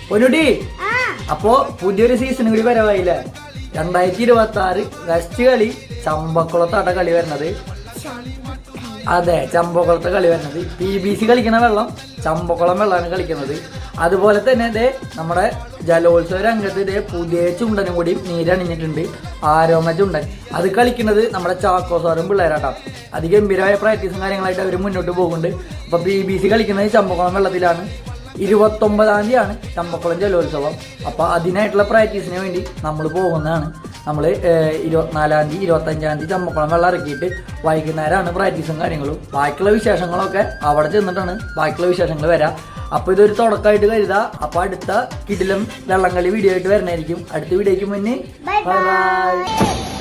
പൊന്നുട്ടി അപ്പോ പുതിയൊരു സീസൺ കൂടി വരവായില്ലേ. 2026 ഗസ്റ്റ് കളി ചമ്പക്കുളത്താട്ട കളി വരുന്നത്. അതെ, ചമ്പക്കുളത്തെ കളി വരുന്നത്. PBC കളിക്കണ വെള്ളം ചമ്പക്കുളം വെള്ളമാണ് കളിക്കുന്നത്. അതുപോലെ തന്നെ ഇതേ നമ്മുടെ ജലോത്സവ രംഗത്ത് ഇതേ പുതിയ ചുണ്ടനും കൂടി നീരണിഞ്ഞിട്ടുണ്ട്. ആരോമ ചുണ്ടൻ. അത് കളിക്കുന്നത് നമ്മുടെ ചാക്കോസാറും പിള്ളേരാട്ടോ. അതിഗംഭീരമായ പ്രാക്ടീസും കാര്യങ്ങളായിട്ട് അവർ മുന്നോട്ട് പോകുന്നുണ്ട്. അപ്പൊ PBC കളിക്കുന്നത് ചമ്പക്കുളം വെള്ളത്തിലാണ്. 29-ാം തീയതിയാണ് ചമ്പക്കുളം ജലോത്സവം. അപ്പോൾ അതിനായിട്ടുള്ള പ്രാക്ടീസിന് വേണ്ടി നമ്മൾ പോകുന്നതാണ്. നമ്മൾ 24-ാം തീയതി 25-ാം തീയതി ചമ്പക്കുളം വെള്ളം ഇറക്കിയിട്ട് വൈകുന്നേരമാണ് പ്രാക്ടീസും കാര്യങ്ങളും. ബാക്കിയുള്ള വിശേഷങ്ങളൊക്കെ അവിടെ ചെന്നിട്ടാണ് ബാക്കിയുള്ള വിശേഷങ്ങൾ വരാം. അപ്പോൾ ഇതൊരു തുടക്കമായിട്ട് കരുതാം. അപ്പോൾ അടുത്ത കിടിലം വെള്ളംകളി വീഡിയോ ആയിട്ട് വരുന്നതായിരിക്കും. അടുത്ത വീഡിയോയ്ക്ക് മുന്നേ ബൈ ബൈ.